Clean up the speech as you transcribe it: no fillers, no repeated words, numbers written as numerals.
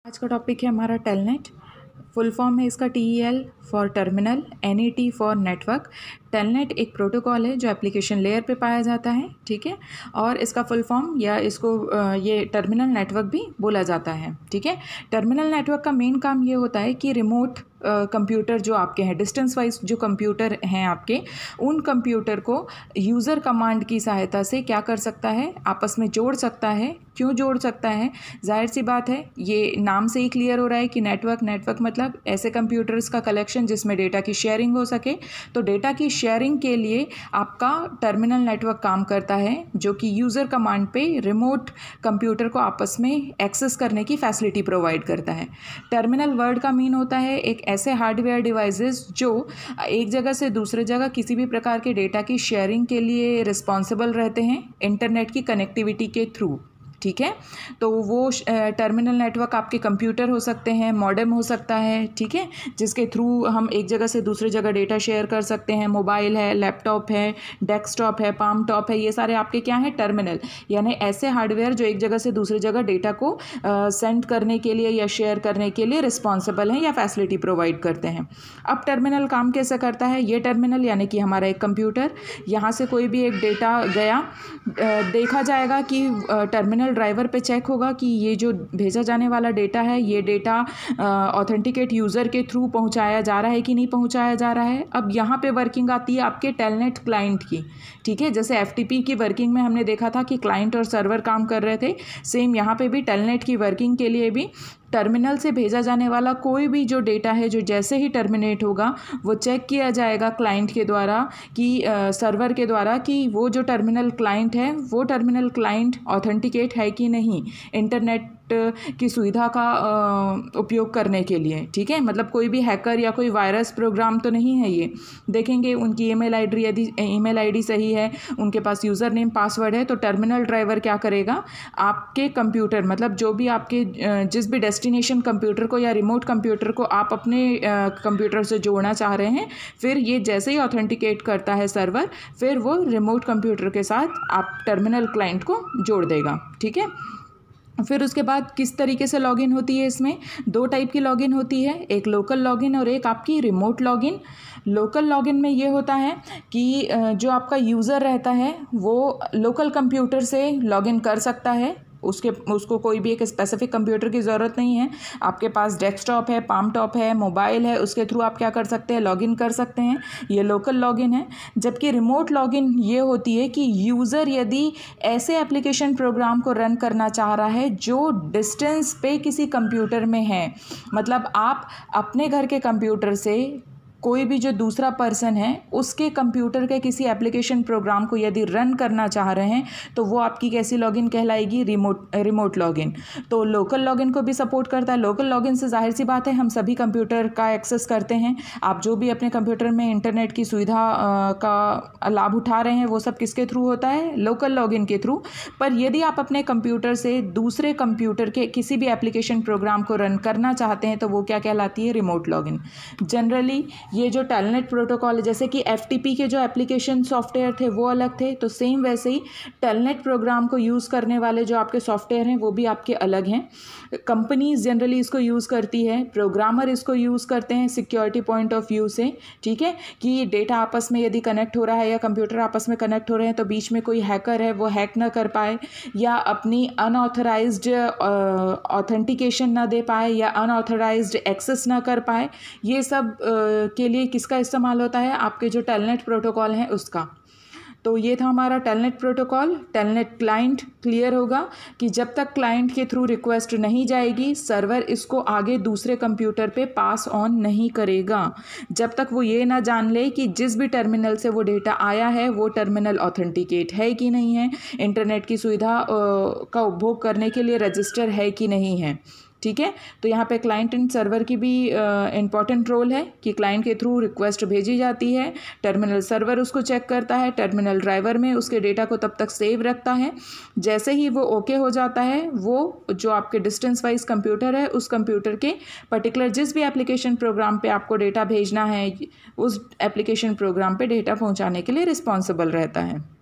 आज का टॉपिक है हमारा टेलनेट। फुल फॉर्म है इसका TEL for terminal, NET for network. Telnet एक प्रोटोकॉल है जो एप्लीकेशन लेयर पे पाया जाता है, ठीक है। और इसका फुल फॉर्म या इसको ये टर्मिनल नेटवर्क भी बोला जाता है, ठीक है। टर्मिनल नेटवर्क का मेन काम ये होता है कि रिमोट कंप्यूटर जो आपके हैं, डिस्टेंस वाइज जो कंप्यूटर हैं आपके, उन कंप्यूटर को यूज़र कमांड की सहायता से क्या कर सकता है, आपस में जोड़ सकता है। क्यों जोड़ सकता है? जाहिर सी बात है, ये नाम से ही क्लियर हो रहा है कि नेटवर्क मतलब ऐसे कंप्यूटर्स का कलेक्शन जिसमें डेटा की शेयरिंग हो सके। तो डेटा की शेयरिंग के लिए आपका टर्मिनल नेटवर्क काम करता है, जो कि यूज़र कमांड पे रिमोट कंप्यूटर को आपस में एक्सेस करने की फैसिलिटी प्रोवाइड करता है। टर्मिनल वर्ड का मीन होता है एक ऐसे हार्डवेयर डिवाइसेस जो एक जगह से दूसरे जगह किसी भी प्रकार के डेटा की शेयरिंग के लिए रिस्पॉन्सिबल रहते हैं इंटरनेट की कनेक्टिविटी के थ्रू, ठीक है। तो वो टर्मिनल नेटवर्क आपके कंप्यूटर हो सकते हैं, मॉडेम हो सकता है, ठीक है, जिसके थ्रू हम एक जगह से दूसरी जगह डेटा शेयर कर सकते हैं। मोबाइल है, लैपटॉप है, डेस्कटॉप है, पाम टॉप है, ये सारे आपके क्या हैं, टर्मिनल, यानी ऐसे हार्डवेयर जो एक जगह से दूसरी जगह डेटा को सेंड करने के लिए या शेयर करने के लिए रिस्पॉन्सिबल हैं या फैसिलिटी प्रोवाइड करते हैं। अब टर्मिनल काम कैसे करता है? ये टर्मिनल यानी कि हमारा एक कंप्यूटर, यहाँ से कोई भी एक डेटा गया, देखा जाएगा कि टर्मिनल ड्राइवर पे चेक होगा कि ये जो भेजा जाने वाला डेटा है, ये डेटा ऑथेंटिकेट यूज़र के थ्रू पहुंचाया जा रहा है कि नहीं पहुंचाया जा रहा है। अब यहाँ पे वर्किंग आती है आपके टेलनेट क्लाइंट की, ठीक है। जैसे FTP की वर्किंग में हमने देखा था कि क्लाइंट और सर्वर काम कर रहे थे, सेम यहाँ पे भी टेलनेट की वर्किंग के लिए भी टर्मिनल से भेजा जाने वाला कोई भी जो डेटा है, जो जैसे ही टर्मिनेट होगा वो चेक किया जाएगा क्लाइंट के द्वारा कि सर्वर के द्वारा कि वो जो टर्मिनल क्लाइंट है वो टर्मिनल क्लाइंट ऑथेंटिकेट है कि नहीं इंटरनेट की सुविधा का उपयोग करने के लिए, ठीक है। मतलब कोई भी हैकर या कोई वायरस प्रोग्राम तो नहीं है। ये देखेंगे उनकी ईमेल आईडी, यदि ईमेल आईडी सही है, उनके पास यूज़र नेम पासवर्ड है, तो टर्मिनल ड्राइवर क्या करेगा, आपके कंप्यूटर मतलब जो भी आपके जिस भी डेस्टिनेशन कंप्यूटर को या रिमोट कंप्यूटर को आप अपने कंप्यूटर से जोड़ना चाह रहे हैं, फिर ये जैसे ही ऑथेंटिकेट करता है सर्वर, फिर वो रिमोट कंप्यूटर के साथ आप टर्मिनल क्लाइंट को जोड़ देगा, ठीक है। फिर उसके बाद किस तरीके से लॉगिन होती है? इसमें दो टाइप की लॉगिन होती है, एक लोकल लॉगिन और एक आपकी रिमोट लॉगिन। लोकल लॉगिन में ये होता है कि जो आपका यूज़र रहता है वो लोकल कंप्यूटर से लॉगिन कर सकता है, उसको कोई भी एक स्पेसिफिक कंप्यूटर की ज़रूरत नहीं है। आपके पास डेस्कटॉप है, पाम टॉप है, मोबाइल है, उसके थ्रू आप क्या कर सकते हैं, लॉगिन कर सकते हैं। ये लोकल लॉगिन है। जबकि रिमोट लॉगिन ये होती है कि यूज़र यदि ऐसे एप्लीकेशन प्रोग्राम को रन करना चाह रहा है जो डिस्टेंस पे किसी कंप्यूटर में है, मतलब आप अपने घर के कंप्यूटर से कोई भी जो दूसरा पर्सन है उसके कंप्यूटर के किसी एप्लीकेशन प्रोग्राम को यदि रन करना चाह रहे हैं, तो वो आपकी कैसी लॉगिन कहलाएगी, रिमोट लॉगिन। तो लोकल लॉगिन को भी सपोर्ट करता है। लोकल लॉगिन से जाहिर सी बात है हम सभी कंप्यूटर का एक्सेस करते हैं। आप जो भी अपने कंप्यूटर में इंटरनेट की सुविधा का लाभ उठा रहे हैं वो सब किसके थ्रू होता है, लोकल लॉगिन के थ्रू। पर यदि आप अपने कंप्यूटर से दूसरे कंप्यूटर के किसी भी एप्लीकेशन प्रोग्राम को रन करना चाहते हैं तो वो क्या कहलाती है, रिमोट लॉगिन। जनरली ये जो टेलनेट प्रोटोकॉल है, जैसे कि FTP के जो एप्लीकेशन सॉफ्टवेयर थे वो अलग थे, तो सेम वैसे ही टेलनेट प्रोग्राम को यूज़ करने वाले जो आपके सॉफ्टवेयर हैं वो भी आपके अलग हैं। कंपनीज जनरली इसको यूज़ करती है, प्रोग्रामर इसको यूज़ करते हैं सिक्योरिटी पॉइंट ऑफ व्यू से, ठीक है, कि डेटा आपस में यदि कनेक्ट हो रहा है या कंप्यूटर आपस में कनेक्ट हो रहे हैं तो बीच में कोई हैकर है वो हैक ना कर पाए या अपनी अनऑथराइज्ड ऑथेंटिकेशन ना दे पाए या अनऑथराइज्ड एक्सेस ना कर पाए। ये सब के लिए किसका इस्तेमाल होता है, आपके जो टेलनेट प्रोटोकॉल हैं उसका। तो ये था हमारा telnet protocol. Telnet client clear होगा कि जब तक क्लाइंट के थ्रू रिक्वेस्ट नहीं जाएगी, सर्वर इसको आगे दूसरे कंप्यूटर पे पास ऑन नहीं करेगा, जब तक वो ये ना जान ले कि जिस भी टर्मिनल से वो डेटा आया है वो टर्मिनल ऑथेंटिकेट है कि नहीं है, इंटरनेट की सुविधा का उपभोग करने के लिए रजिस्टर है कि नहीं है, ठीक है। तो यहाँ पे क्लाइंट एंड सर्वर की भी इम्पॉर्टेंट रोल है कि क्लाइंट के थ्रू रिक्वेस्ट भेजी जाती है, टर्मिनल सर्वर उसको चेक करता है, टर्मिनल ड्राइवर में उसके डेटा को तब तक सेव रखता है। जैसे ही वो ओके हो जाता है, वो जो आपके डिस्टेंस वाइज कंप्यूटर है उस कंप्यूटर के पर्टिकुलर जिस भी एप्लीकेशन प्रोग्राम पे आपको डेटा भेजना है, उस एप्लीकेशन प्रोग्राम पे डेटा पहुँचाने के लिए रिस्पॉन्सिबल रहता है।